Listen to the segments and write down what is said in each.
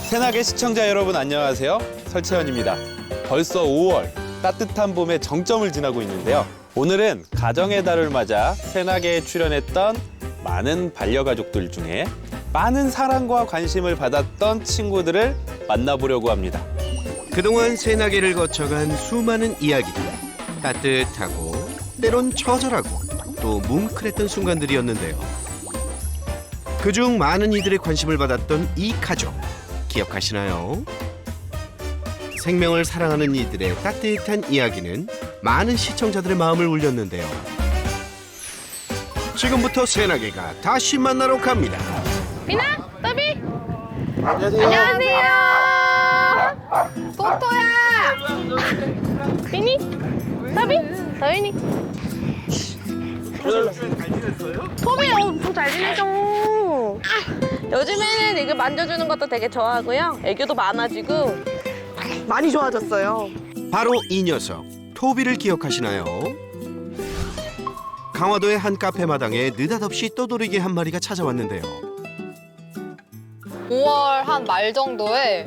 새나게 시청자 여러분 안녕하세요. 설채연입니다. 벌써 5월, 따뜻한 봄의 정점을 지나고 있는데요. 오늘은 가정의 달을 맞아 새나게에 출연했던 많은 반려가족들 중에 많은 사랑과 관심을 받았던 친구들을 만나보려고 합니다. 그동안 새나게를 거쳐간 수많은 이야기들, 따뜻하고 때론 처절하고 또 뭉클했던 순간들이었는데요. 그중 많은 이들의 관심을 받았던 이 가족, 기억하시나요? 생명을 사랑하는 이들의 따뜻한 이야기는 많은 시청자들의 마음을 울렸는데요. 지금부터 새나게가 다시 만나러 갑니다. 미나, 더비. 안녕하세요. 토토야. 미니, 더비, 더비니. 토비 엄청 잘 지내죠. 요즘에는 이거 만져주는 것도 되게 좋아하고요. 애교도 많아지고 많이 좋아졌어요. 바로 이 녀석, 토비를 기억하시나요? 강화도의 한 카페 마당에 느닷없이 떠돌이개 한 마리가 찾아왔는데요. 5월 한 말 정도에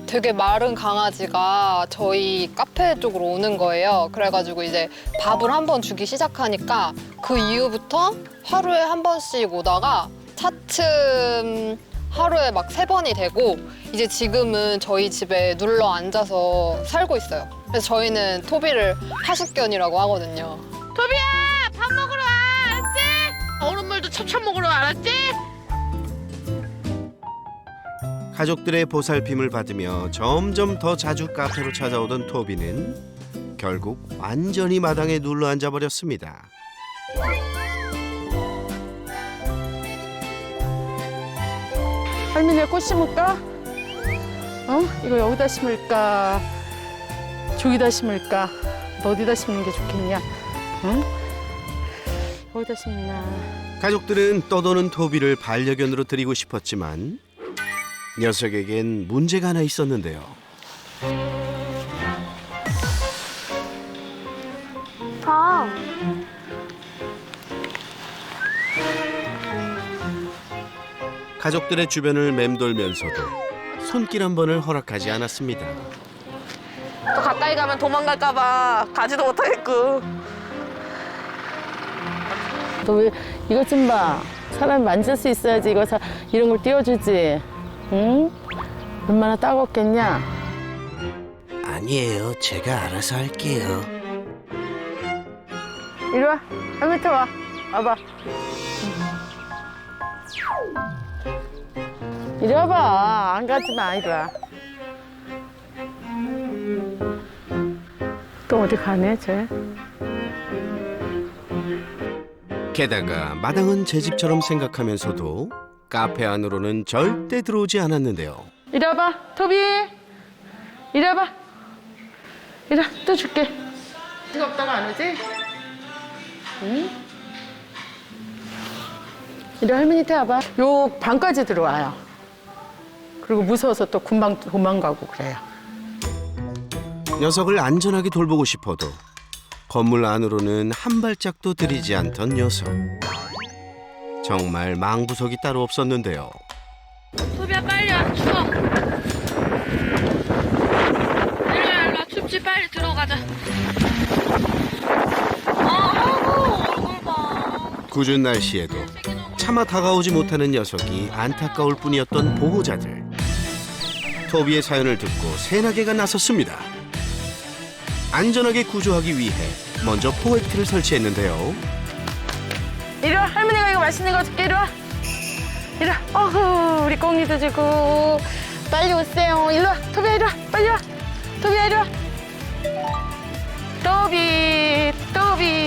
되게 마른 강아지가 저희 카페 쪽으로 오는 거예요. 그래가지고 이제 밥을 한 번 주기 시작하니까 그 이후부터 하루에 한 번씩 오다가 차츰 하루에 막 3번이 되고 이제 지금은 저희 집에 눌러 앉아서 살고 있어요. 그래서 저희는 토비를 하숙견이라고 하거든요. 토비야, 밥 먹으러 와, 알았지? 얼음물도 찹찹 먹으러 와, 알았지? 가족들의 보살핌을 받으며 점점 더 자주 카페로 찾아오던 토비는 결국 완전히 마당에 눌러 앉아버렸습니다. 할머니가 꽃 심을까? 이거 여기다 심을까? 저기다 심을까? 너 어디다 심는 게 좋겠냐? 응? 어디다 심나? 가족들은 떠도는 토비를 반려견으로 드리고 싶었지만 녀석에겐 문제가 하나 있었는데요. 가족들의 주변을 맴돌면서도 손길 한 번을 허락하지 않았습니다. 또 가까이 가면 도망갈까 봐 가지도 못하겠고. 너 왜 이것 좀 봐. 사람이 만질 수 있어야지 이런 걸 띄워주지. 응? 얼마나 따갑겠냐? 아니에요. 제가 알아서 할게요. 이리 와. 할머니 와. 와봐. 이리 와봐. 안 가지 마. 이리 와. 또 어디 가네, 쟤? 게다가 마당은 제 집처럼 생각하면서도 카페 안으로는 절대 들어오지 않았는데요. 이리 와봐. 토비. 이리 와봐. 이리 와. 또 줄게. 이거 없다가 안 오지? 응? 이리 할머니한테 와봐. 요 방까지 들어와요. 그리고 무서워서 또 금방 도망가고 그래요. 녀석을 안전하게 돌보고 싶어도 건물 안으로는 한 발짝도 들이지 않던 녀석. 정말 망부석이 따로 없었는데요. 토비야, 빨리 와, 추워. 일로 와, 춥지? 빨리 들어가자. 얼굴 봐. 궂은 날씨에도 차마 다가오지 못하는 녀석이 안타까울 뿐이었던 보호자들. 토비의 사연을 듣고 새나게가 나섰습니다. 안전하게 구조하기 위해 먼저 포획트를 설치했는데요. 이리 와. 할머니가 이거 맛있는 거 줄게. 이리 와. 이리 와. 어후, 우리 꽁니도 주고. 빨리 오세요. 이리 와. 토비야, 이리 와. 빨리 와. 토비야, 이리 와. 토비.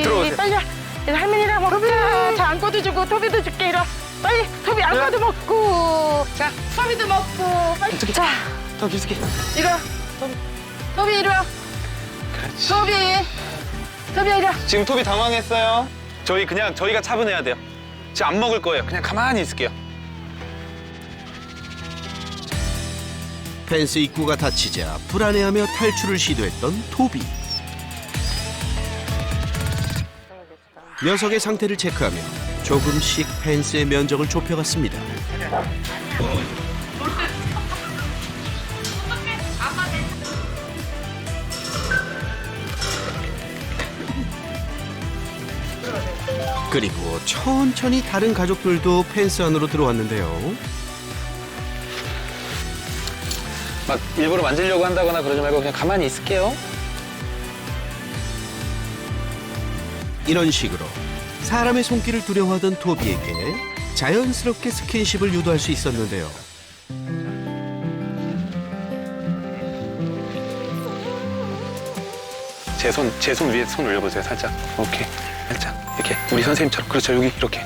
들어오세요. 빨리 와. 이리 할머니랑 먹자. 자, 안고도 주고 토비도 줄게. 이리 와. 빨리. 토비 안고도 먹고. 자, 토비도 먹고. 빨리. 자, 더 깊게. 이리 와. 토비, 이리 와. 그렇지. 토비야, 이리 와. 지금 토비 당황했어요. 저희가 차분해야 돼요. 지금 안 먹을 거예요. 그냥 가만히 있을게요. 펜스 입구가 닫히자 불안해하며 탈출을 시도했던 토비. 녀석의 상태를 체크하며 조금씩 펜스의 면적을 좁혀갔습니다. 그리고 천천히 다른 가족들도 펜스 안으로 들어왔는데요. 막 일부러 만지려고 한다거나 그러지 말고 그냥 가만히 있을게요. 이런 식으로 사람의 손길을 두려워하던 토비에게 자연스럽게 스킨십을 유도할 수 있었는데요. 제 손 위에 손 올려보세요, 살짝. 오케이, 살짝. 이렇게. 우리 선생님처럼. 그렇죠, 여기 이렇게.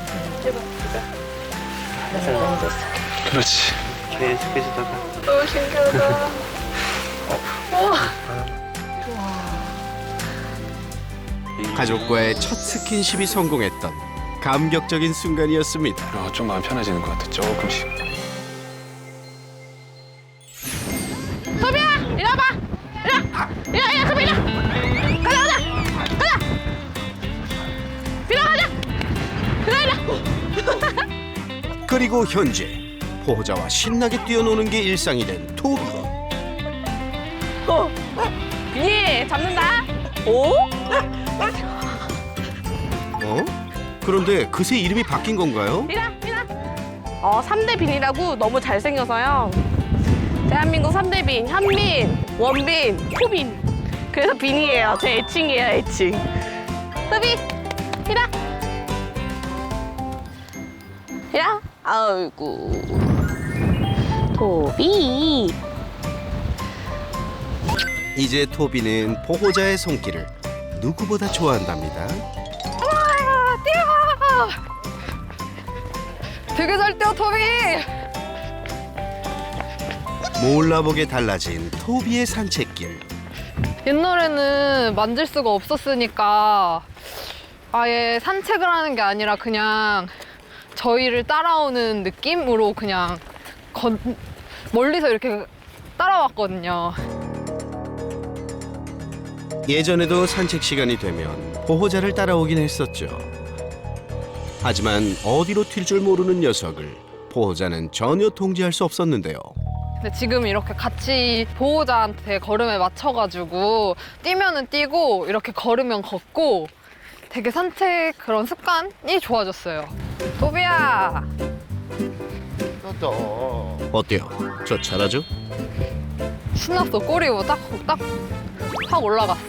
그렇지. 계속해지다가. 너무 신기하다. 가족과의 첫 스킨십이 성공했던 감격적인 순간이었습니다. 좀 마음 편해지는 것 같아, 조금씩. 토비야, 이리 와봐. 이리 와, 토비 이리 와. 가자. 가자. 그리고 현재 보호자와 신나게 뛰어노는 게 일상이 된 토비. 비니 잡는다. 오? 그런데 그새 이름이 바뀐 건가요? 비나. 3대 빈이라고 너무 잘생겨서요. 대한민국 3대 빈, 현빈, 원빈, 토빈. 그래서 빈이에요. 제 애칭이에요, 애칭. 토비, 비나. 비나. 아이고. 토비. 이제 토비는 보호자의 손길을 누구보다 좋아한답니다. 되게 잘 뛰어, 토비. 몰라보게 달라진 토비의 산책길. 옛날에는 만질 수가 없었으니까 아예 산책을 하는 게 아니라 그냥 저희를 따라오는 느낌으로 그냥 멀리서 이렇게 따라왔거든요. 예전에도 산책 시간이 되면 보호자를 따라오긴 했었죠. 하지만 어디로 튈 줄 모르는 녀석을 보호자는 전혀 통제할 수 없었는데요. 근데 지금 이렇게 같이 보호자한테 걸음에 맞춰가지고 뛰면은 뛰고 이렇게 걸으면 걷고 되게 산책 그런 습관이 좋아졌어요. 토비야. 어때요? 저 잘하죠? 신났어. 꼬리 딱 확 올라갔어.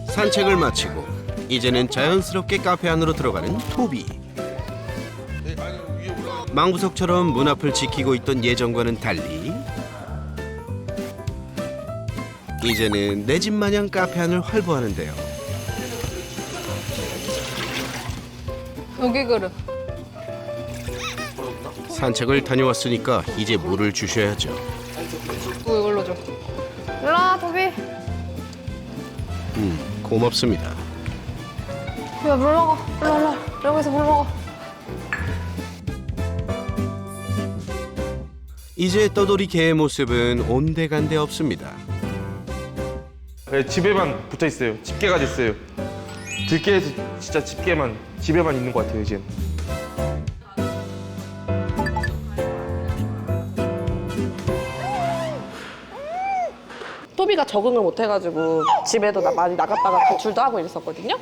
산책을 마치고 이제는 자연스럽게 카페 안으로 들어가는 토비. 망부석처럼 문 앞을 지키고 있던 예전과는 달리 이제는 내 집 마냥 카페 안을 활보하는데요. 여기 그릇. 산책을 다녀왔으니까 이제 물을 주셔야죠. 이걸로 줘. 일로 와, 토비. 고맙습니다. 야, 물 먹어. 일로. 여기서 물 먹어. 이제 떠돌이 개의 모습은 온데간데 없습니다. 네, 집에만 붙어 있어요. 집게가 됐어요. 들개에서 진짜 집에만 있는 것 같아요, 이제. 토비가 적응을 못해가지고 집에도 많이 나갔다가 가출도 하고 이랬었거든요.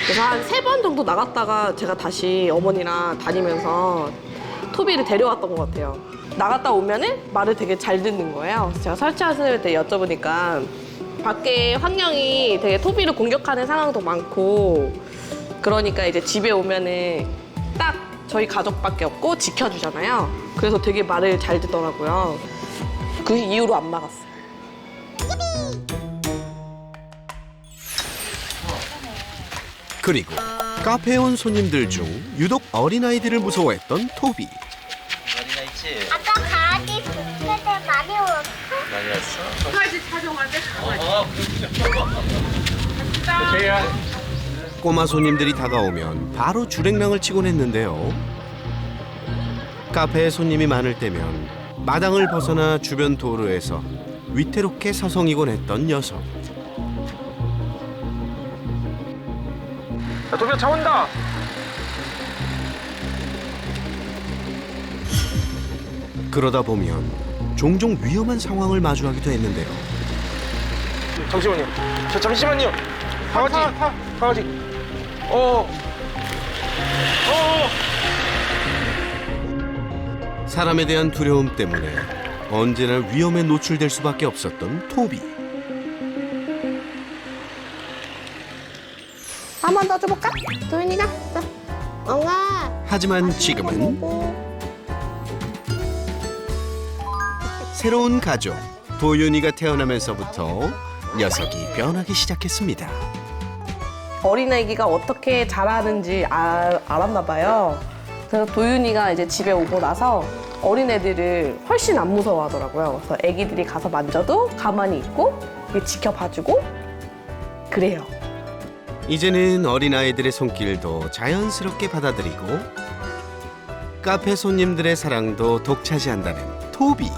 그래서 한 3번 정도 나갔다가 제가 다시 어머니랑 다니면서 토비를 데려왔던 것 같아요. 나갔다 오면은 말을 되게 잘 듣는 거예요. 그래서 제가 설치한 선생님한테 여쭤보니까 밖에 환경이 되게 토비를 공격하는 상황도 많고 그러니까 이제 집에 오면은 딱 저희 가족밖에 없고 지켜주잖아요. 그래서 되게 말을 잘 듣더라고요. 그 이후로 안 나갔어요. 그리고 카페에 온 손님들 중 유독 어린아이들을 무서워했던 토비. 아까 강아지 북새들 많이 왔어? 꼬마 손님들이 다가오면 바로 주랭랑을 치곤 했는데요. 카페에 손님이 많을 때면 마당을 벗어나 주변 도로에서 위태롭게 서성이곤 했던 녀석. 야, 도비야, 차 온다! 그러다 보면 종종 위험한 상황을 마주하기도 했는데요. 잠시만요. 저 잠시만요. 강아지. 강아지. 사람에 대한 두려움 때문에 언제나 위험에 노출될 수밖에 없었던 토비. 한 번 더 줘볼까? 도윤이가? 자, 엉아. 하지만 지금은 새로운 가족 도윤이가 태어나면서부터 녀석이 변하기 시작했습니다. 어린애기가 어떻게 자라는지 알았나 봐요. 그래서 도윤이가 이제 집에 오고 나서 어린애들을 훨씬 안 무서워하더라고요. 그래서 애기들이 가서 만져도 가만히 있고 지켜봐주고 그래요. 이제는 어린아이들의 손길도 자연스럽게 받아들이고 카페 손님들의 사랑도 독차지한다는 토비.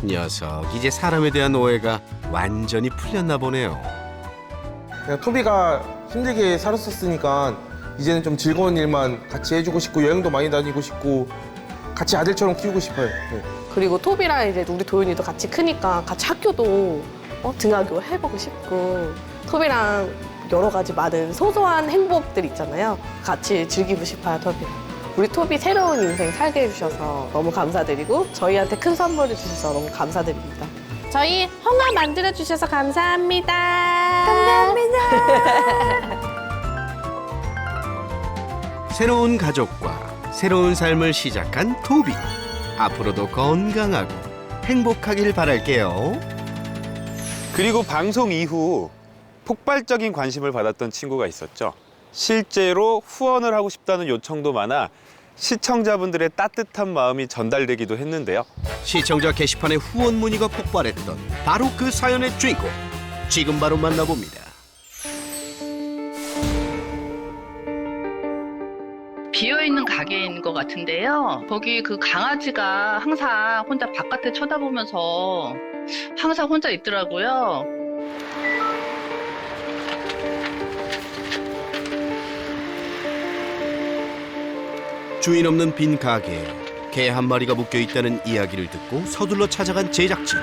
녀석 이제 사람에 대한 오해가 완전히 풀렸나 보네요. 그냥 토비가 힘들게 살았었으니까 이제는 좀 즐거운 일만 같이 해주고 싶고 여행도 많이 다니고 싶고 같이 아들처럼 키우고 싶어요. 네. 그리고 토비랑 이제 우리 도윤이도 같이 크니까 같이 학교도 등하교 해보고 싶고 토비랑 여러 가지 많은 소소한 행복들 있잖아요. 같이 즐기고 싶어요, 토비랑. 우리 토비 새로운 인생 살게 해주셔서 너무 감사드리고 저희한테 큰 선물을 주셔서 너무 감사드립니다. 저희 헝아 만들어주셔서 감사합니다. 감사합니다. 새로운 가족과 새로운 삶을 시작한 토비. 앞으로도 건강하고 행복하길 바랄게요. 그리고 방송 이후 폭발적인 관심을 받았던 친구가 있었죠. 실제로 후원을 하고 싶다는 요청도 많아 시청자분들의 따뜻한 마음이 전달되기도 했는데요. 시청자 게시판에 후원 문의가 폭발했던 바로 그 사연의 주인공. 지금 바로 만나봅니다. 비어있는 가게인 것 같은데요. 거기 그 강아지가 항상 혼자 바깥에 쳐다보면서 항상 혼자 있더라고요. 주인 없는 빈 가게에 개 한 마리가 묶여 있다는 이야기를 듣고 서둘러 찾아간 제작진.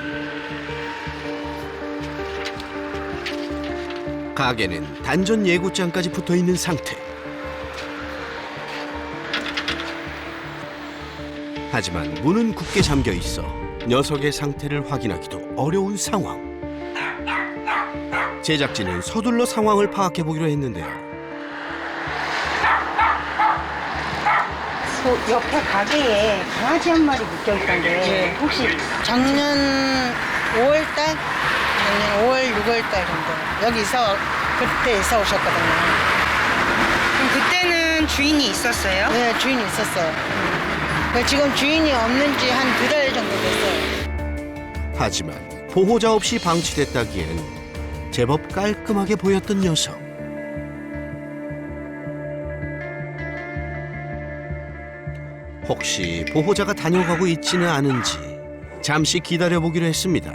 가게는 단전 예고장까지 붙어 있는 상태. 하지만 문은 굳게 잠겨 있어 녀석의 상태를 확인하기도 어려운 상황. 제작진은 서둘러 상황을 파악해 보기로 했는데요. 그 옆에 가게에 강아지 한 마리 묶여 있던데 혹시 작년 5월달, 작년 5월, 6월달 정도 여기서 그때 이사 오셨거든요. 그럼 그때는 주인이 있었어요? 네, 주인이 있었어요. 지금 주인이 없는지 한 2달 정도 됐어요. 하지만 보호자 없이 방치됐다기엔 제법 깔끔하게 보였던 녀석. 혹시 보호자가 다녀가고 있지는 않은지 잠시 기다려보기로 했습니다.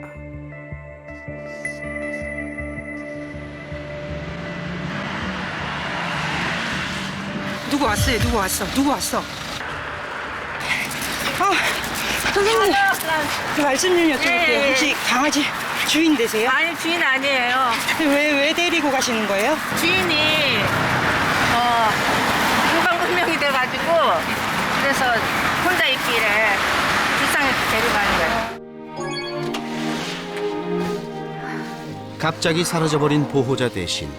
누구 왔어요? 누구 왔어? 누구 왔어? 선생님, 그 말씀 좀 여쭤볼게요. 혹시 강아지 주인 되세요? 아니 주인 아니에요. 왜 데리고 가시는 거예요? 주인이 행방불명이 돼가지고 그래서 혼자 있기를 불쌍해서 데려가는 거예요. 갑자기 사라져버린 보호자 대신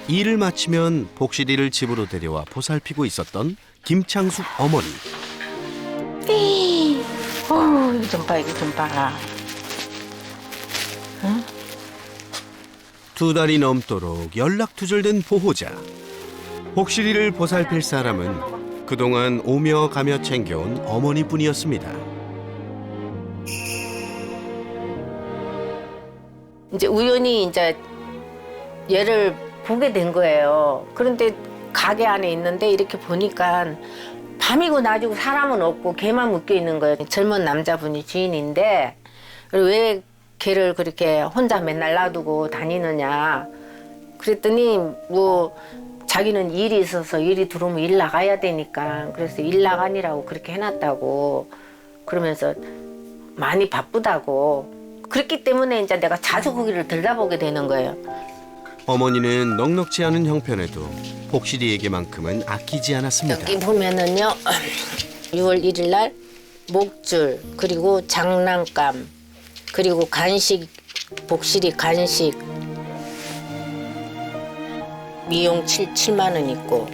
일을 마치면 복실이를 집으로 데려와 보살피고 있었던 김창숙 어머니. 이거 좀 봐, 이거 좀 봐. 응? 2달이 넘도록 연락두절된 보호자. 복실이를 보살필 사람은 그동안 오며 가며 챙겨온 어머니뿐이었습니다. 이제 우연히 이제 얘를 보게 된 거예요. 그런데 가게 안에 있는데 이렇게 보니까 밤이고 낮이고 사람은 없고 개만 묶여 있는 거예요. 젊은 남자분이 주인인데 왜 개를 그렇게 혼자 맨날 놔두고 다니느냐. 그랬더니 뭐 자기는 일이 있어서 일이 들어오면 일 나가야 되니까 그래서 일 나가니라고 그렇게 해놨다고 그러면서 많이 바쁘다고 그렇기 때문에 이제 내가 자주 거기를 들여다보게 되는 거예요. 어머니는 넉넉지 않은 형편에도 복실이에게만큼은 아끼지 않았습니다. 여기 보면은요, 6월 1일 날 목줄, 그리고 장난감, 그리고 간식, 복실이 간식, 미용 7만 원 있고.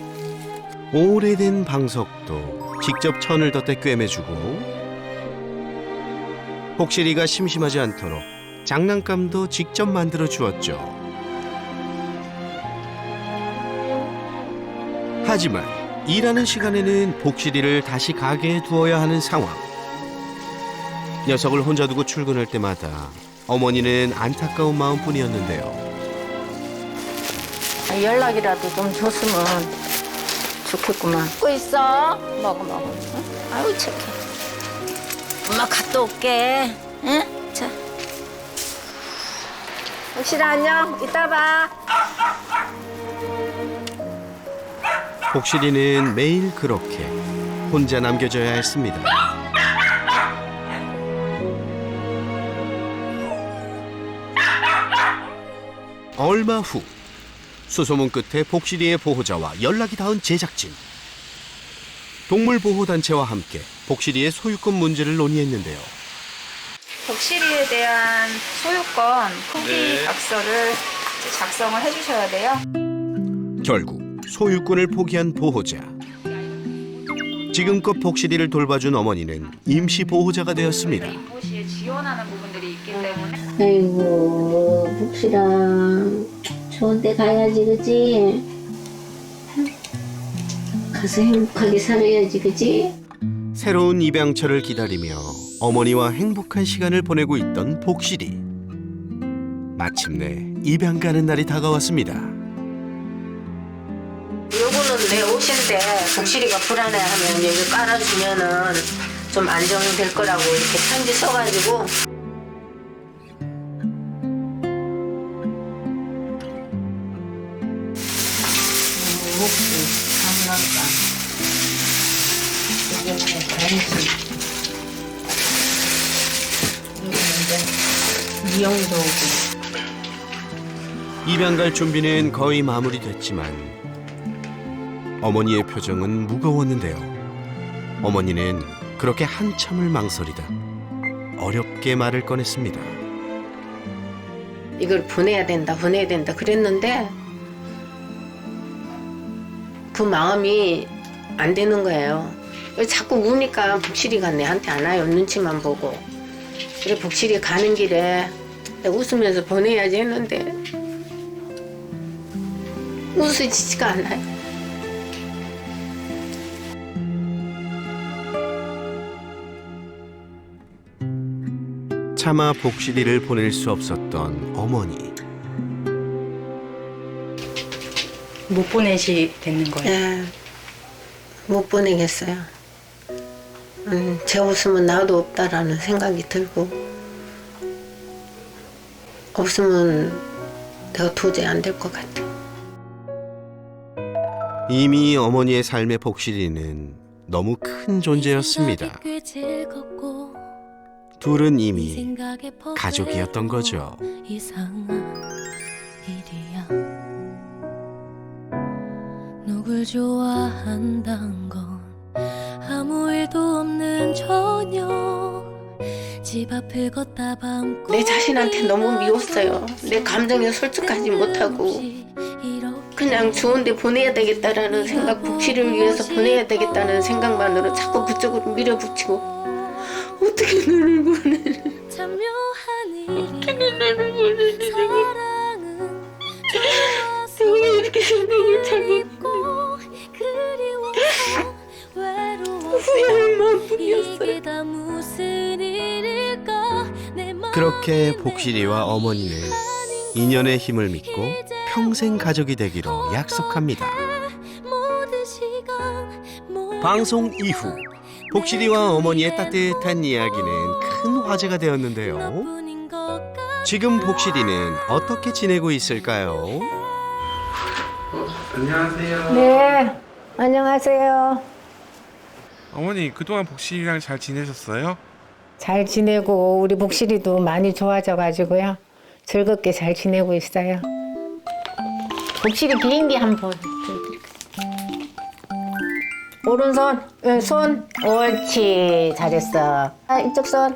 오래된 방석도 직접 천을 덧대 꿰매주고 복실이가 심심하지 않도록 장난감도 직접 만들어 주었죠. 하지만 일하는 시간에는 복실이를 다시 가게에 두어야 하는 상황. 녀석을 혼자 두고 출근할 때마다 어머니는 안타까운 마음뿐이었는데요. 연락이라도 좀 줬으면 좋겠구만. 먹고 있어. 먹어. 응? 아유 착해. 엄마 갔다 올게. 응? 자. 복실아 안녕. 이따 봐. 복실이는 매일 그렇게 혼자 남겨져야 했습니다. 얼마 후 수소문 끝에 복실이의 보호자와 연락이 닿은 제작진. 동물보호단체와 함께 복실이의 소유권 문제를 논의했는데요. 복실이에 대한 소유권 포기 각서를 작성을 해주셔야 돼요. 결국 소유권을 포기한 보호자. 지금껏 복실이를 돌봐준 어머니는 임시 보호자가 되었습니다. 임보시에 지원하는 부분들이 있기 때문에. 아이고 복실아 좋은 데 가야지 그지? 가서 행복하게 살아야지 그지? 새로운 입양처를 기다리며 어머니와 행복한 시간을 보내고 있던 복실이. 마침내 입양 가는 날이 다가왔습니다. 요거는 내 옷인데 복실이가 불안해하면 여기 깔아주면은 좀 안정될 거라고 이렇게 편지 써가지고. 목줄, 장난감, 이게 간식, 이거 이제 미용도구. 입양 갈 준비는 거의 마무리됐지만 어머니의 표정은 무거웠는데요. 어머니는 그렇게 한참을 망설이다 어렵게 말을 꺼냈습니다. 이걸 보내야 된다 그랬는데 그 마음이 안 되는 거예요. 자꾸 우니까 복실이가 내한테 안 와요. 눈치만 보고. 그래 복실이 가는 길에 내가 웃으면서 보내야지 했는데 웃어지지가 않아요. 차마 복실이를 보낼 수 없었던 어머니. 못 보내시 됐는 거예요? 네, 못 보내겠어요. 제 없으면 나도 없다라는 생각이 들고 없으면 내가 도저히 안 될 것 같아. 이미 어머니의 삶의 복실이는 너무 큰 존재였습니다. 둘은 이미 가족이었던 거죠. 누굴 좋아한단 건 아무 일도 없는 저녁 집 앞을 걷다 밤 내 자신한테 너무 미웠어요. 내 감정에 솔직하지 못하고 그냥 좋은 데 보내야 되겠다라는 생각, 복실을 위해서 보내야 되겠다는 생각만으로 자꾸 그쪽으로 밀어붙이고 어떻게 너를 보내? 어떻게 너를 보내지? 내가 왜 이렇게 생각을 잘못했는데 후회할 마음뿐이었어요. 그렇게 복실이와 어머니는 인연의 힘을 믿고 평생 가족이 되기로 약속합니다. 방송 이후 복실이와 어머니의 따뜻한 이야기는 큰 화제가 되었는데요. 지금 복실이는 어떻게 지내고 있을까요? 안녕하세요. 네, 안녕하세요. 어머니 그동안 복실이랑 잘 지내셨어요? 잘 지내고 우리 복실이도 많이 좋아져가지고요. 즐겁게 잘 지내고 있어요. 복실이 비행기 한번 오른손, 왼손, 옳지, 잘했어. 아, 이쪽 손.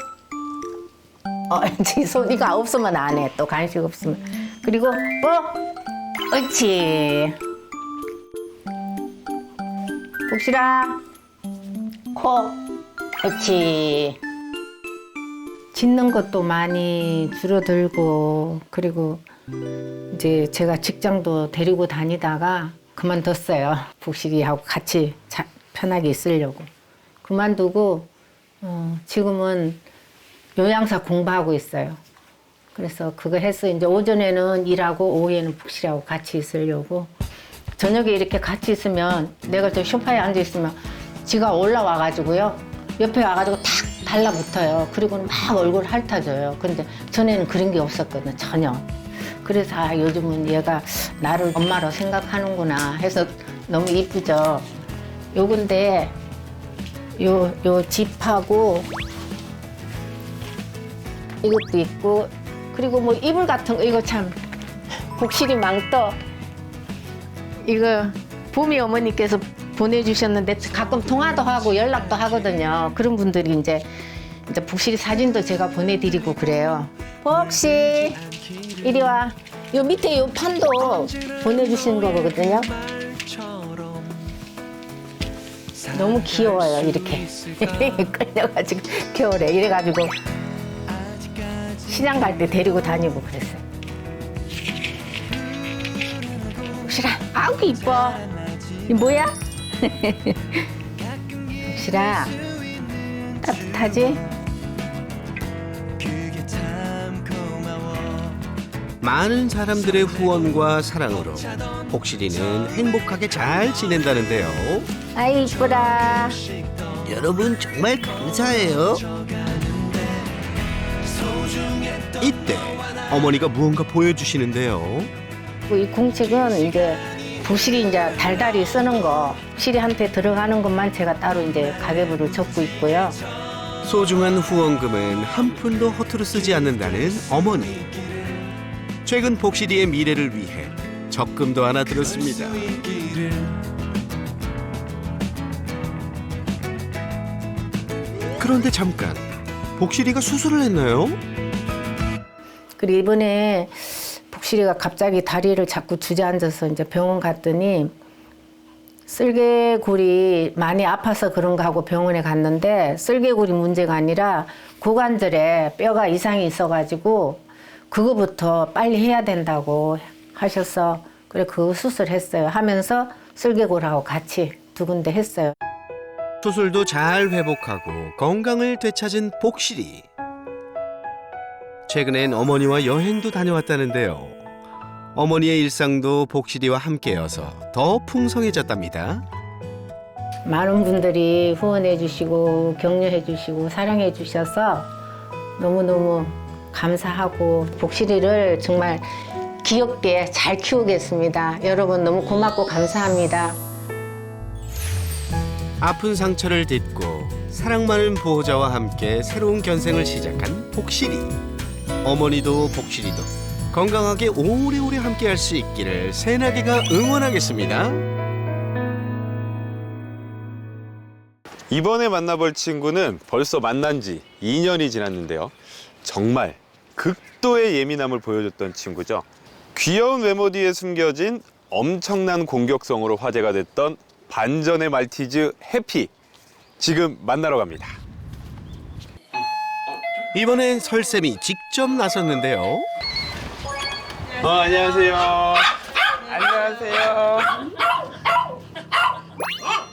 손 이거 없으면 안 해. 또 간식 없으면. 그리고 옳지. 복실아, 코, 옳지. 짖는 것도 많이 줄어들고, 그리고 이제 제가 직장도 데리고 다니다가 그만뒀어요. 복실이하고 같이 편하게 있으려고. 그만두고 지금은 요양사 공부하고 있어요. 그래서 그거 해서 이제 오전에는 일하고 오후에는 복실이하고 같이 있으려고. 저녁에 이렇게 같이 있으면 내가 저 소파에 앉아 있으면 지가 올라와가지고요. 옆에 와가지고 탁 달라붙어요. 그리고는 막 얼굴 핥아줘요. 근데 전에는 그런 게 없었거든요. 전혀. 그래서 요즘은 얘가 나를 엄마로 생각하는구나 해서 너무 이쁘죠. 요건데 요 집하고 이것도 있고, 그리고 뭐 이불 같은 거 이거 참 복실이 망떠. 이거 봄이 어머니께서 보내주셨는데 가끔 통화도 하고 연락도 하거든요. 그런 분들이 이제 복실이 사진도 제가 보내드리고 그래요. 복시 이리 와. 요 밑에 요 판도 보내주신 거거든요. 너무 귀여워요. 이렇게 끌려가지고 겨울에 이래가지고 시장 갈 때 데리고 다니고 그랬어요. 복실아, 아우 이뻐. 이 뭐야? 복실아, 따뜻하지? 많은 사람들의 후원과 사랑으로 복실이는 행복하게 잘 지낸다는데요. 아이 이쁘다. 여러분 정말 감사해요. 이때 어머니가 무언가 보여주시는데요. 이 공책은 이제 복실이 이제 달달이 쓰는 거, 복실이한테 들어가는 것만 제가 따로 이제 가계부를 적고 있고요. 소중한 후원금은 한 푼도 허투루 쓰지 않는다는 어머니. 최근 복실이의 미래를 위해 적금도 하나 들었습니다. 그런데 잠깐, 복실이가 수술을 했나요? 그리고 이번에 복실이가 갑자기 다리를 자꾸 주저앉아서 이제 병원 갔더니 쓸개골이 많이 아파서 그런가 하고 병원에 갔는데 쓸개골이 문제가 아니라 고관절에 뼈가 이상이 있어가지고 그거부터 빨리 해야 된다고 하셔서 그래 그 수술했어요. 하면서 쓸개골하고 같이 두 군데 했어요. 수술도 잘 회복하고 건강을 되찾은 복실이. 최근엔 어머니와 여행도 다녀왔다는데요. 어머니의 일상도 복실이와 함께여서 더 풍성해졌답니다. 많은 분들이 후원해 주시고 격려해 주시고 사랑해 주셔서 너무너무 감사하고 복실이를 정말 귀엽게 잘 키우겠습니다. 여러분 너무 고맙고 감사합니다. 아픈 상처를 딛고 사랑 많은 보호자와 함께 새로운 견생을 시작한 복실이. 어머니도 복실이도 건강하게 오래오래 함께할 수 있기를 새나개가 응원하겠습니다. 이번에 만나볼 친구는 벌써 만난 지 2년이 지났는데요. 정말 극도의 예민함을 보여줬던 친구죠. 귀여운 외모 뒤에 숨겨진 엄청난 공격성으로 화제가 됐던 반전의 말티즈 해피. 지금 만나러 갑니다. 이번엔 설쌤이 직접 나섰는데요. 안녕하세요. 안녕하세요.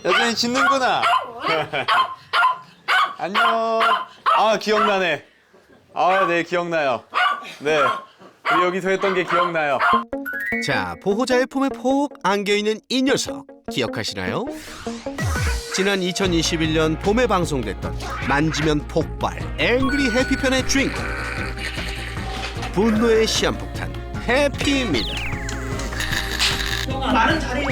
여전히 짖는구나. 안녕. 아, 기억나네. 아, 네, 기억나요. 네, 우리 여기서 했던 게 기억나요. 자, 보호자의 품에 폭 안겨있는 이 녀석 기억하시나요? 지난 2021년 봄에 방송됐던 만지면 폭발 앵그리 해피편의 주인공, 분노의 시한폭탄 해피입니다. 말은 잘해요.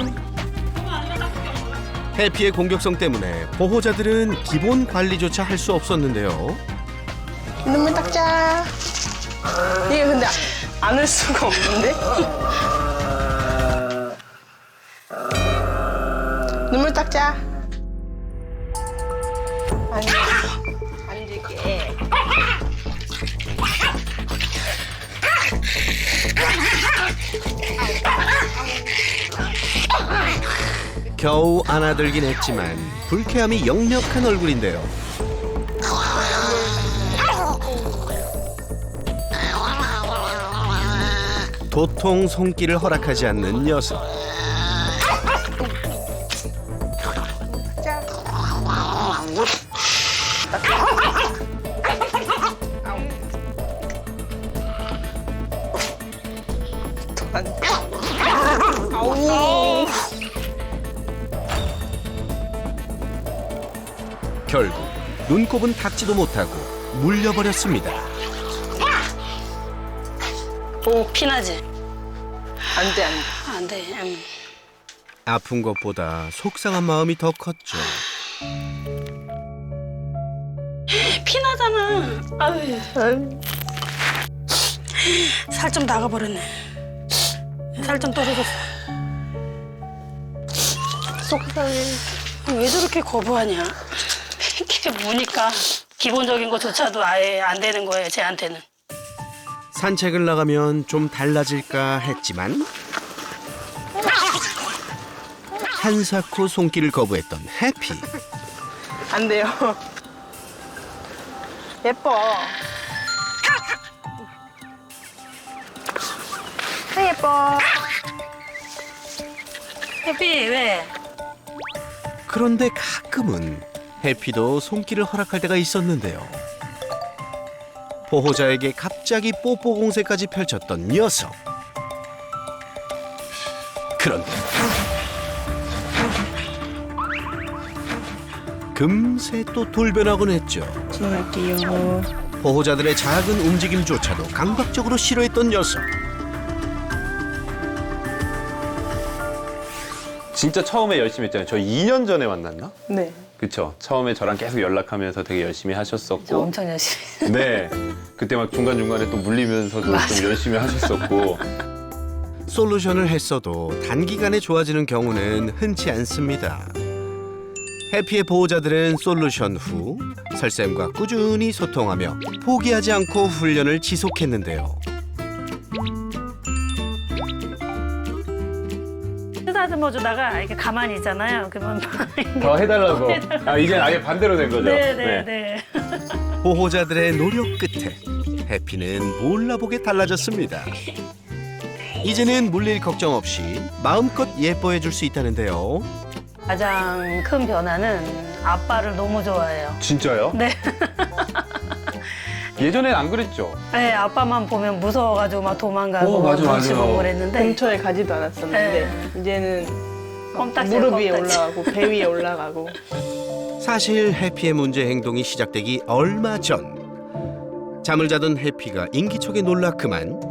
해피의 공격성 때문에 보호자들은 기본 관리조차 할 수 없었는데요. 눈물 닦자. 이게 근데 안 할 수가 없는데? 눈물 닦자. 앉을게. 겨우 안아들긴 했지만 불쾌함이 역력한 얼굴인데요. 도통 손길을 허락하지 않는 녀석. 결국 눈곱은 닦지도 못하고 물려버렸습니다. 오, 피나지? 안 돼, 안 돼. 안 돼. 아픈 것보다 속상한 마음이 더 컸죠. 피나잖아. 아유. 살 좀 나가버렸네. 살 좀 떨어졌어. 속상해. 왜 저렇게 거부하냐? 이렇게 무니까 기본적인 것조차도 아예 안 되는 거예요, 쟤한테는. 산책을 나가면 좀 달라질까 했지만 한사코 손길을 거부했던 해피. 안 돼요. 예뻐. 예뻐. 해피 왜? 그런데 가끔은 해피도 손길을 허락할 때가 있었는데요. 보호자에게 갑자기 뽀뽀 공세까지 펼쳤던 녀석. 그런데 금세 또 돌변하곤 했죠. 지원할게요. 보호자들의 작은 움직임조차도 감각적으로 싫어했던 녀석. 진짜 처음에 열심히 했잖아요. 저 2년 전에 만났나? 네. 그쵸. 처음에 저랑 계속 연락하면서 되게 열심히 하셨었고. 엄청 열심히. 네. 그때 막 중간중간에 또 물리면서도 좀 열심히 하셨었고. 솔루션을 했어도 단기간에 좋아지는 경우는 흔치 않습니다. 해피의 보호자들은 솔루션 후 설쌤과 꾸준히 소통하며 포기하지 않고 훈련을 지속했는데요. 쓰다듬어 주다가 이렇게 가만히 있잖아요. 그러면 더 해달라고. 아, 이젠 아예 반대로 된 거죠? 네네네. 보호자들의 노력 끝에 해피는 몰라보게 달라졌습니다. 이제는 물릴 걱정 없이 마음껏 예뻐해 줄 수 있다는데요. 가장 큰 변화는 아빠를 너무 좋아해요. 진짜요? 네. 예전엔 안 그랬죠? 네, 아빠만 보면 무서워가지고 막 도망가고 눈치 보고 그랬는데 근처에 가지도 않았었는데 이제는 껌딱지예요, 무릎 위에 껌딱지. 올라가고 배 위에 올라가고. 사실 해피의 문제 행동이 시작되기 얼마 전 잠을 자던 해피가 인기척에 놀라 그만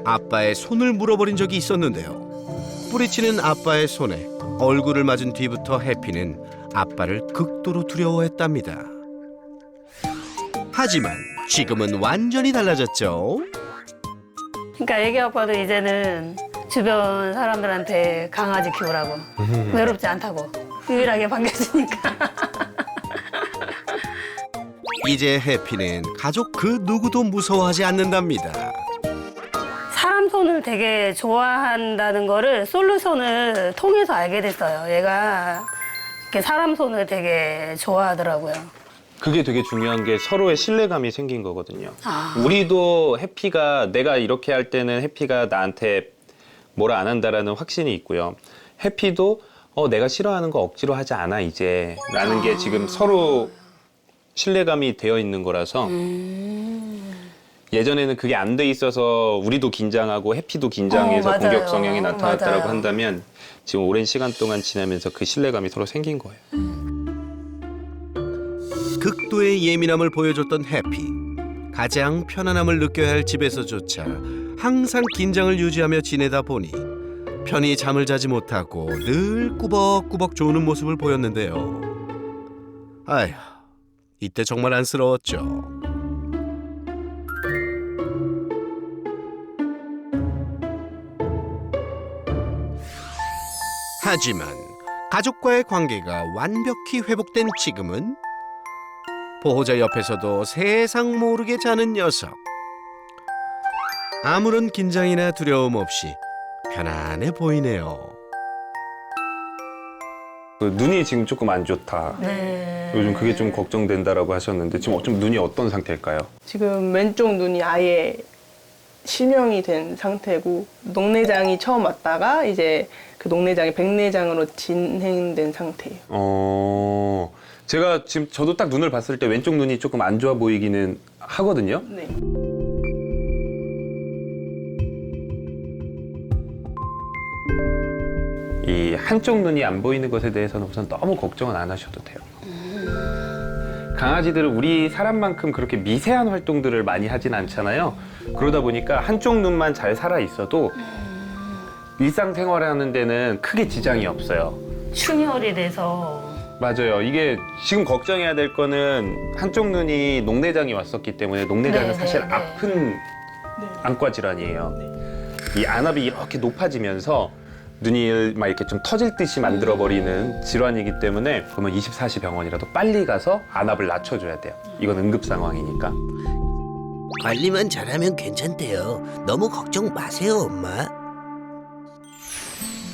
아빠의 손을 물어버린 적이 있었는데요. 뿌리치는 아빠의 손에 얼굴을 맞은 뒤부터 해피는 아빠를 극도로 두려워했답니다. 하지만 지금은 완전히 달라졌죠. 그러니까 애기 아빠도 이제는 주변 사람들한테 강아지 키우라고 외롭지 않다고 유일하게 반겨주니까. 이제 해피는 가족 그 누구도 무서워하지 않는답니다. 사람 손을 되게 좋아한다는 거를 솔루션을 통해서 알게 됐어요. 얘가 이렇게 사람 손을 되게 좋아하더라고요. 그게 되게 중요한 게 서로의 신뢰감이 생긴 거거든요. 아. 우리도 해피가 내가 이렇게 할 때는 해피가 나한테 뭐라 안 한다라는 확신이 있고요. 해피도 내가 싫어하는 거 억지로 하지 않아 이제 라는 게 지금 서로 신뢰감이 되어 있는 거라서 예전에는 그게 안 돼 있어서 우리도 긴장하고 해피도 긴장해서 맞아요. 공격 성향이 나타났다라고 맞아요. 한다면 지금 오랜 시간 동안 지나면서 그 신뢰감이 서로 생긴 거예요. 극도의 예민함을 보여줬던 해피. 가장 편안함을 느껴야 할 집에서조차 항상 긴장을 유지하며 지내다 보니 편히 잠을 자지 못하고 늘 꾸벅꾸벅 조는 모습을 보였는데요. 아휴, 이때 정말 안쓰러웠죠. 하지만 가족과의 관계가 완벽히 회복된 지금은 보호자 옆에서도 세상 모르게 자는 녀석. 아무런 긴장이나 두려움 없이 편안해 보이네요. 눈이 지금 조금 안 좋다. 요즘 그게 좀 걱정된다라고 하셨는데 지금 좀 눈이 어떤 상태일까요? 지금 왼쪽 눈이 아예 실명이 된 상태고 녹내장이 처음 왔다가 이제 그 녹내장이 백내장으로 진행된 상태예요. 제가 지금 저도 딱 눈을 봤을 때 왼쪽 눈이 조금 안 좋아 보이기는 하거든요. 네. 이 한쪽 눈이 안 보이는 것에 대해서는 우선 너무 걱정은 안 하셔도 돼요. 강아지들은 우리 사람만큼 그렇게 미세한 활동들을 많이 하진 않잖아요. 그러다 보니까 한쪽 눈만 잘 살아 있어도 일상생활하는 데는 크게 지장이 없어요. 충혈이 돼서 맞아요. 이게 지금 걱정해야 될 거는 한쪽 눈이 녹내장이 왔었기 때문에 녹내장은 사실 아픈 안과 질환이에요. 이 안압이 이렇게 높아지면서 눈이 막 이렇게 좀 터질 듯이 만들어버리는 질환이기 때문에 그러면 24시 병원이라도 빨리 가서 안압을 낮춰줘야 돼요. 이건 응급 상황이니까. 관리만 잘하면 괜찮대요. 너무 걱정 마세요, 엄마.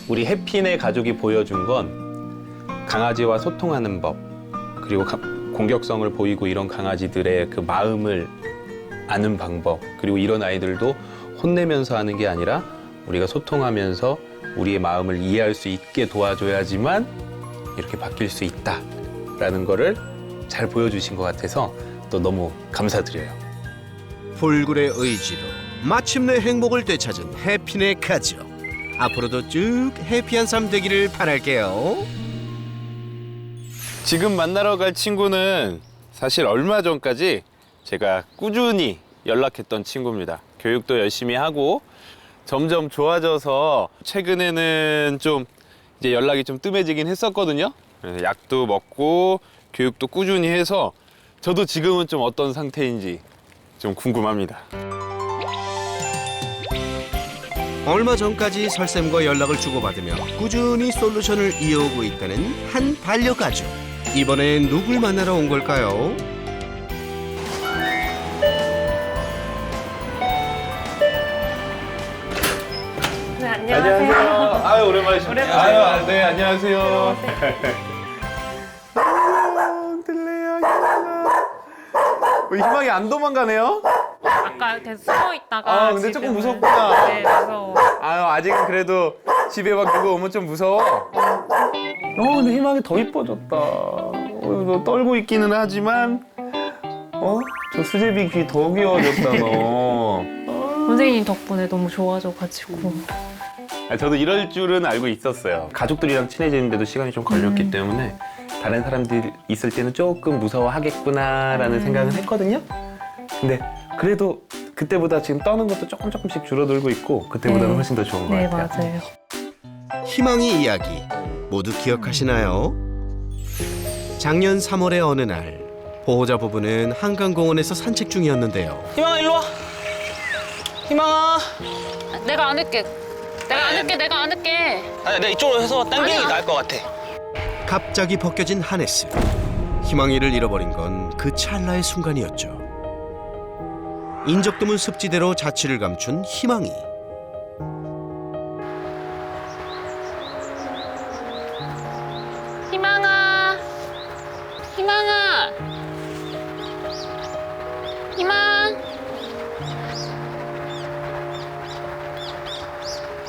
우리 해핀의 가족이 보여준 건 강아지와 소통하는 법, 그리고 공격성을 보이고 이런 강아지들의 그 마음을 아는 방법, 그리고 이런 아이들도 혼내면서 하는 게 아니라 우리가 소통하면서 우리의 마음을 이해할 수 있게 도와줘야지만 이렇게 바뀔 수 있다라는 거를 잘 보여주신 것 같아서 또 너무 감사드려요. 불굴의 의지로 마침내 행복을 되찾은 해핀의 가족. 앞으로도 쭉 해피한 삶 되기를 바랄게요. 지금 만나러 갈 친구는 사실 얼마 전까지 제가 꾸준히 연락했던 친구입니다. 교육도 열심히 하고 점점 좋아져서 최근에는 좀 이제 연락이 좀 뜸해지긴 했었거든요. 그래서 약도 먹고 교육도 꾸준히 해서 저도 지금은 좀 어떤 상태인지 좀 궁금합니다. 얼마 전까지 설쌤과 연락을 주고받으며 꾸준히 솔루션을 이어오고 있다는 한 반려가족. 이번엔 누굴 만나러 온 걸까요? 네, 안녕하세요. 아유, 오랜만이십니다. 아유, 네, 안녕하세요. 희망이 안 도망가네요? 아까 계속 숨어 있다가 근데 조금 무섭구나. 네, 무서워. 아유, 아직은 그래도 집에 막 누구 오면 좀 무서워. 근데 희망이 더 이뻐졌다. 너 떨고 있기는 하지만, 저 수제비 귀 더 귀여워졌다, 너. 선생님 덕분에 너무 좋아져가지고. 저도 이럴 줄은 알고 있었어요. 가족들이랑 친해지는데도 시간이 좀 걸렸기 때문에 다른 사람들이 있을 때는 조금 무서워하겠구나라는 생각은 했거든요. 근데 그래도 그때보다 지금 떠는 것도 조금씩 줄어들고 있고 그때보다는 훨씬 더 좋은 것 같아요. 네, 맞아요. 희망이 이야기 모두 기억하시나요? 작년 3월의 어느 날 보호자 부부는 한강공원에서 산책 중이었는데요. 희망아 일로 와. 희망아. 내가 안을게. 내가 안을게. 아니 내가 이쪽으로 해서 당기는 게 나을 것 같아. 갑자기 벗겨진 하네스. 희망이를 잃어버린 건 그 찰나의 순간이었죠. 인적 드문 습지대로 자취를 감춘 희망이. 희망아.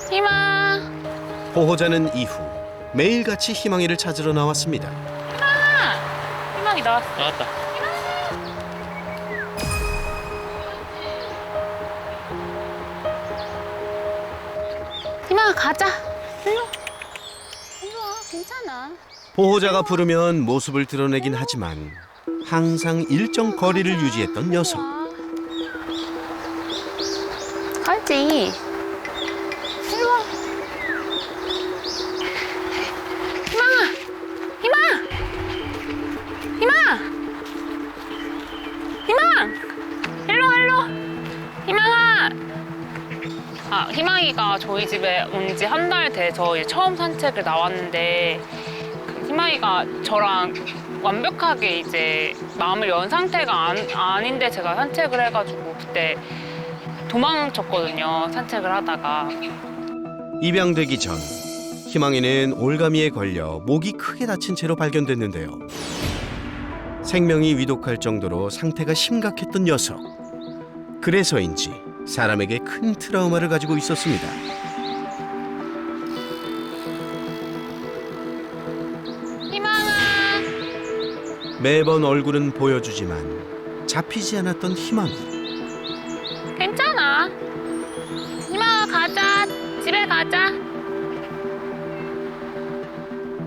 희망. 보호자는 이후 매일같이 희망이를 찾으러 나왔습니다. 희망이 나왔어. 나왔다. 희망아 가자. 일로 와, 괜찮아. 보호자가 부르면 모습을 드러내긴 하지만 항상 일정 거리를 유지했던 녀석. 가지. 일로 와. 희망. 일로 와. 희망아. 희망이가 저희 집에 온 지 한 달 돼서 이제 처음 산책을 나왔는데 그 희망이가 저랑 완벽하게 이제 마음을 연 상태가 아닌데 제가 산책을 해가지고 그때 도망쳤거든요. 산책을 하다가. 입양되기 전 희망이는 올가미에 걸려 목이 크게 다친 채로 발견됐는데요. 생명이 위독할 정도로 상태가 심각했던 녀석. 그래서인지 사람에게 큰 트라우마를 가지고 있었습니다. 희망아. 매번 얼굴은 보여주지만 잡히지 않았던 희망이. 괜찮아. 희망아 가자. 집에 가자.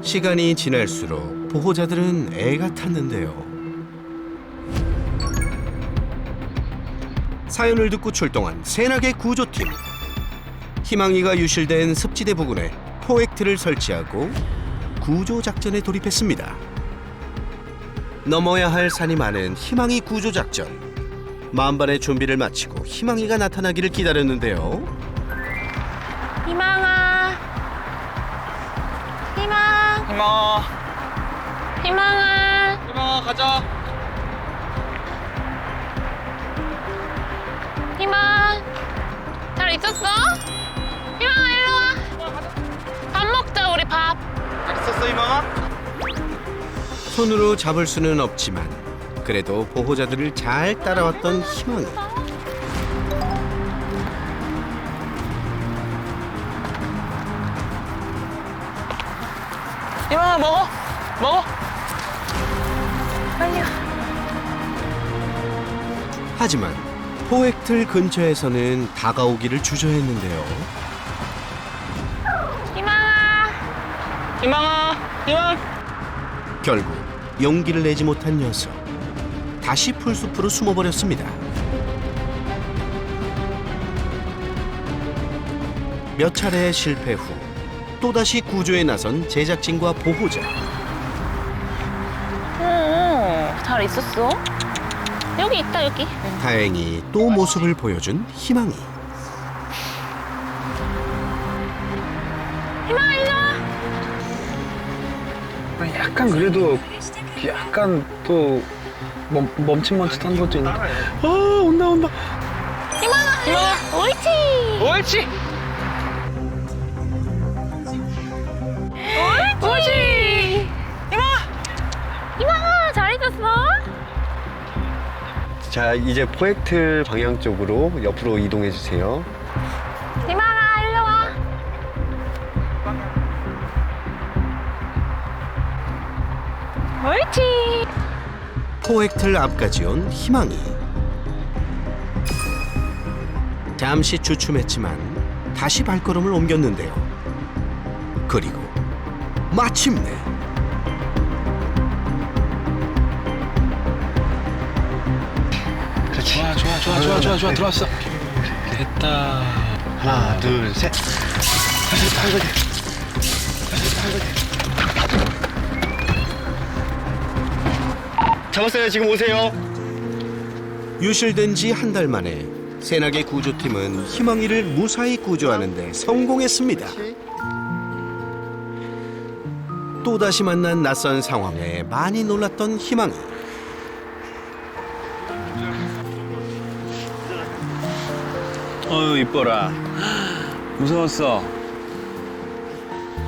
시간이 지날수록 보호자들은 애가 탔는데요. 사연을 듣고 출동한 새나개 구조팀. 희망이가 유실된 습지대 부근에 포획틀을 설치하고 구조작전에 돌입했습니다. 넘어야 할 산이 많은 희망이 구조작전. 만반의 준비를 마치고 희망이가 나타나기를 기다렸는데요. 희망아. 희망. 희망아. 희망아. 희망아 가자. 희망. 잘 있었어? 희망아 일로 와. 밥 먹자 우리 밥. 잘 있었어 희망아? 손으로 잡을 수는 없지만 그래도 보호자들을 잘 따라왔던 희망이. 희망아 먹어. 먹어. 아니야. 하지만 포획틀 근처에서는 다가오기를 주저했는데요. 희망아. 희망아. 희망. 결국 용기를 내지 못한 녀석. 다시 풀숲으로 숨어버렸습니다. 몇 차례의 실패 후 또다시 구조에 나선 제작진과 보호자. 잘 있었어? 여기 있다 여기. 다행히 또 모습을 보여준 희망이. 희망아 일로 와. 약간 그래도 약간 또 멈칫멈칫한 것도 있는데. 아 온다. 희망아. 옳지. 옳지. 옳지. 희망아 잘 있었어? 자, 이제 포획틀 방향 쪽으로 옆으로 이동해 주세요. 희망아 일로 와. 옳지. 포획틀 앞까지 온 희망이. 잠시 주춤했지만 다시 발걸음을 옮겼는데요. 그리고 마침내 그렇지. 좋아. 들어왔어. 됐다. 하나, 둘, 셋. 잡았어요. 지금 오세요. 유실된 지 한 달 만에 새나개 구조팀은 희망이를 무사히 구조하는 데 성공했습니다. 또다시 만난 낯선 상황에 많이 놀랐던 희망이. 어휴 이뻐라. 무서웠어.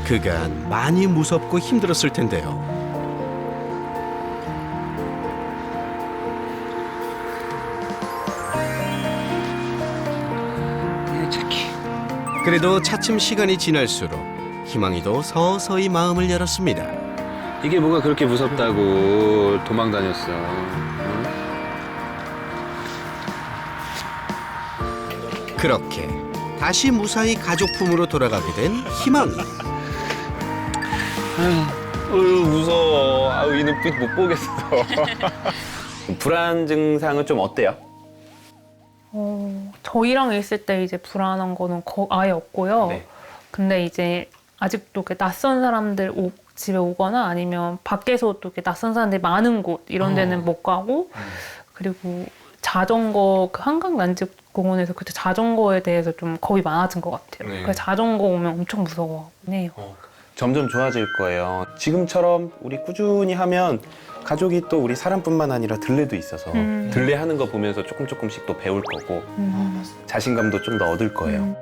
그간 많이 무섭고 힘들었을 텐데요. 그래도 차츰 시간이 지날수록 희망이도 서서히 마음을 열었습니다. 이게 뭐가 그렇게 무섭다고 도망 다녔어. 그렇게 다시 무사히 가족품으로 돌아가게 된 희망이. 어휴 무서워. 아유 이 눈빛 못 보겠어. 불안 증상은 좀 어때요? 저희랑 있을 때 이제 불안한 거는 아예 없고요. 네. 근데 이제 아직도 이렇게 낯선 사람들 집에 오거나 아니면 밖에서 또 이렇게 낯선 사람들이 많은 곳 이런 데는 못 가고 그리고 자전거 그 한강 난지공원에서 그때 자전거에 대해서 좀 겁이 많아진 것 같아요. 네. 그래서 자전거 오면 엄청 무서워하긴 해요. 점점 좋아질 거예요. 지금처럼 우리 꾸준히 하면 가족이 또 우리 사람뿐만 아니라 들레도 있어서 들레 하는 거 보면서 조금씩 또 배울 거고 자신감도 좀 더 얻을 거예요.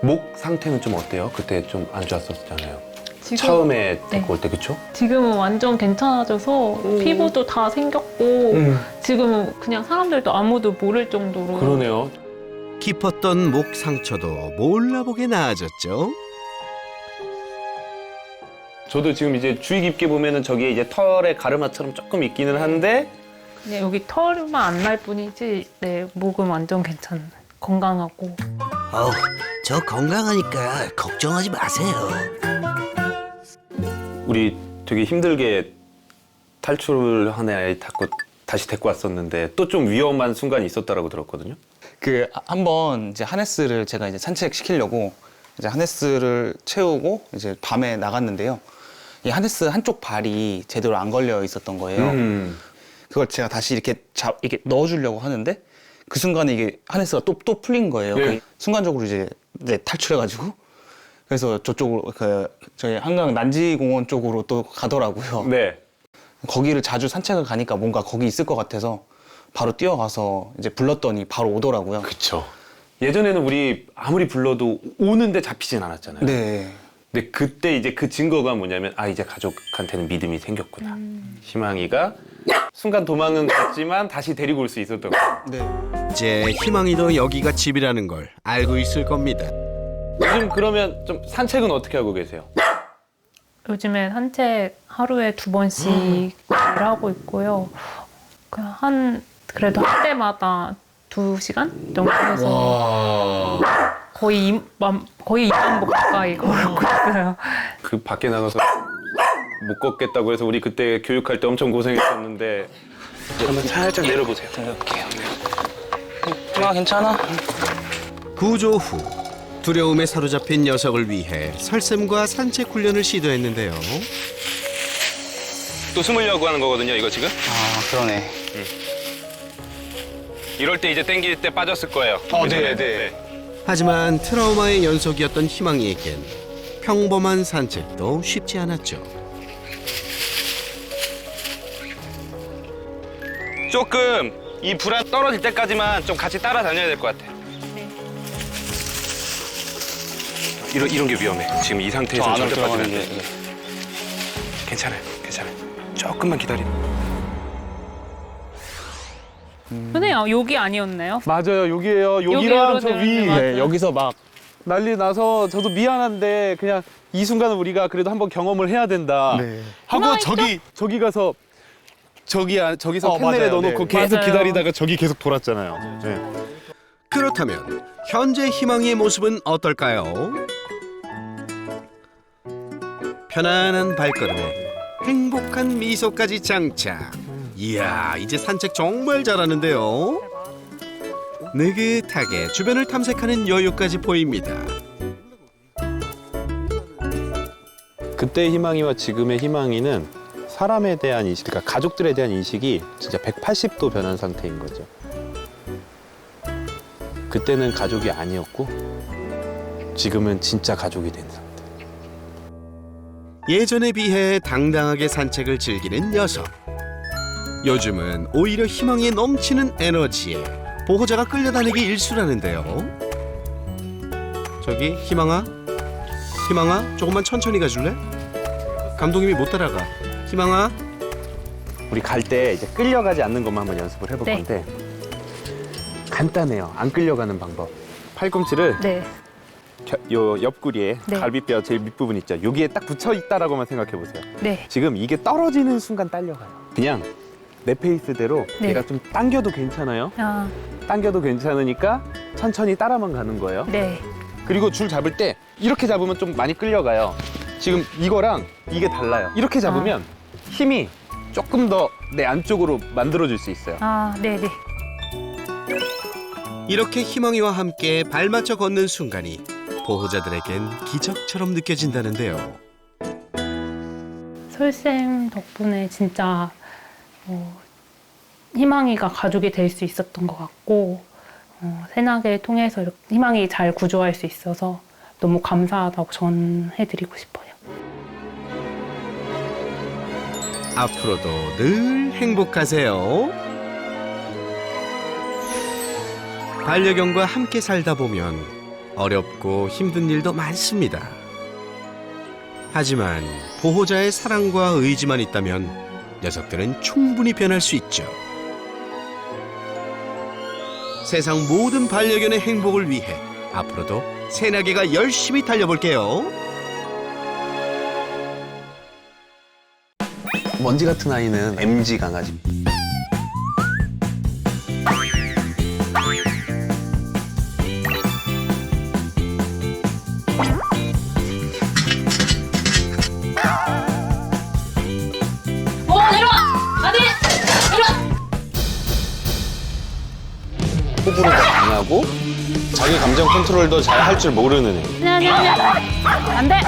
목 상태는 좀 어때요? 그때 좀 안 좋았었잖아요. 지금- 처음에 데리고 네. 올 때 그쵸? 지금은 완전 괜찮아져서 피부도 다 생겼고 지금은 그냥 사람들도 아무도 모를 정도로 그러네요. 깊었던 목 상처도 몰라보게 나아졌죠. 저도 지금 이제 주의 깊게 보면은 저기에 이제 털의 가르마처럼 조금 있기는 한데 그냥 여기 털만 안 날 뿐이지 네, 목은 완전 괜찮아요. 건강하고. 저 건강하니까 걱정하지 마세요. 우리 되게 힘들게 탈출을 한 애 다시 데리고 왔었는데 또 좀 위험한 순간이 있었다라고 들었거든요. 그 한번 이제 하네스를 제가 이제 산책시키려고 이제 하네스를 채우고 이제 밤에 나갔는데요. 이 하네스 한쪽 발이 제대로 안 걸려 있었던 거예요. 그걸 제가 다시 이렇게 이렇게 넣어주려고 하는데 그 순간에 이게 하네스가 또 풀린 거예요. 네. 순간적으로 이제 탈출해가지고 그래서 저쪽으로 저희 한강 난지공원 쪽으로 또 가더라고요. 네. 거기를 자주 산책을 가니까 뭔가 거기 있을 것 같아서 바로 뛰어가서 이제 불렀더니 바로 오더라고요. 그쵸. 예전에는 우리 아무리 불러도 오는데 잡히진 않았잖아요. 네. 근데 그때 이제 그 증거가 뭐냐면 이제 가족한테는 믿음이 생겼구나. 희망이가 순간 도망은 갔지만 다시 데리고 올 수 있었던 거예요. 네. 이제 희망이도 여기가 집이라는 걸 알고 있을 겁니다. 요즘 그러면 좀 산책은 어떻게 하고 계세요? 요즘에 산책 하루에 2번씩 하고 있고요. 그래도 할 때마다 2시간 정도 해서 거의 2만 보 가까이 걸고 있어요. 그 밖에 나가서 못 걷겠다고 해서 우리 그때 교육할 때 엄청 고생했었는데 한번 살짝 내려보세요. 내려볼게요. 괜찮아? 구조 후 두려움에 사로잡힌 녀석을 위해 설쌤과 산책 훈련을 시도했는데요. 또 숨으려고 하는 거거든요, 이거 지금? 그러네. 이럴 때 이제 땡길 때 빠졌을 거예요. 네. 하지만 트라우마의 연속이었던 희망이에겐 평범한 산책도 쉽지 않았죠. 조금 이 불안 떨어질 때까지만 좀 같이 따라다녀야 될 것 같아요. 이런 게 위험해. 지금 이 상태에서 절대 빠지면 안 돼. 괜찮아요. 조금만 기다리면. 선생님 여기 아니었나요? 맞아요, 여기에요. 여기랑 저 위. 네, 여기서 막 난리 나서 저도 미안한데 그냥 이 순간은 우리가 그래도 한번 경험을 해야 된다 하고 저기 가서 저기서 캔넬에 맞아요. 넣어놓고 네. 계속 맞아요. 기다리다가 저기 계속 돌았잖아요. 네. 그렇다면 현재 희망이의 모습은 어떨까요? 편안한 발걸음에 행복한 미소까지 장착. 이야, 이제 산책 정말 잘하는데요. 느긋하게 주변을 탐색하는 여유까지 보입니다. 그때 희망이와 지금의 희망이는 사람에 대한 인식, 그러니까 가족들에 대한 인식이 진짜 180도 변한 상태인 거죠. 그때는 가족이 아니었고 지금은 진짜 가족이 된 상태. 예전에 비해 당당하게 산책을 즐기는 녀석. 요즘은 오히려 희망에 넘치는 에너지에 보호자가 끌려다니기 일쑤라는데요. 저기 희망아 조금만 천천히 가줄래? 감독님이 못 따라가. 희망아. 우리 갈 때 이제 끌려가지 않는 것만 한번 연습을 해볼 네. 건데 간단해요. 안 끌려가는 방법. 팔꿈치를 네. 요 옆구리에 네. 갈비뼈 제일 밑부분 있죠. 여기에 딱 붙여 있다라고만 생각해 보세요. 네. 지금 이게 떨어지는 순간 딸려가요. 그냥 내 페이스대로 네. 얘가 좀 당겨도 괜찮아요. 아, 당겨도 괜찮으니까 천천히 따라만 가는 거예요. 네. 그리고 줄 잡을 때 이렇게 잡으면 좀 많이 끌려가요. 지금 이거랑 이게 달라요. 이렇게 잡으면 힘이 조금 더 내 안쪽으로 만들어줄 수 있어요. 아, 네네. 이렇게 희망이와 함께 발맞춰 걷는 순간이 보호자들에겐 기적처럼 느껴진다는데요. 설쌤 덕분에 진짜 희망이가 가족이 될 수 있었던 것 같고 새나개를 통해서 이렇게 희망이 잘 구조할 수 있어서 너무 감사하다고 전해드리고 싶어요. 앞으로도 늘 행복하세요. 반려견과 함께 살다 보면 어렵고 힘든 일도 많습니다. 하지만 보호자의 사랑과 의지만 있다면 녀석들은 충분히 변할 수 있죠. 세상 모든 반려견의 행복을 위해 앞으로도 새나개가 열심히 달려볼게요. 먼지 같은 아이는 MG 강아지. 내려와! 아니! 내려와! 호불호가 강하고 자기 감정 컨트롤도 잘 할 줄 모르는 애. 아니야. 안 돼.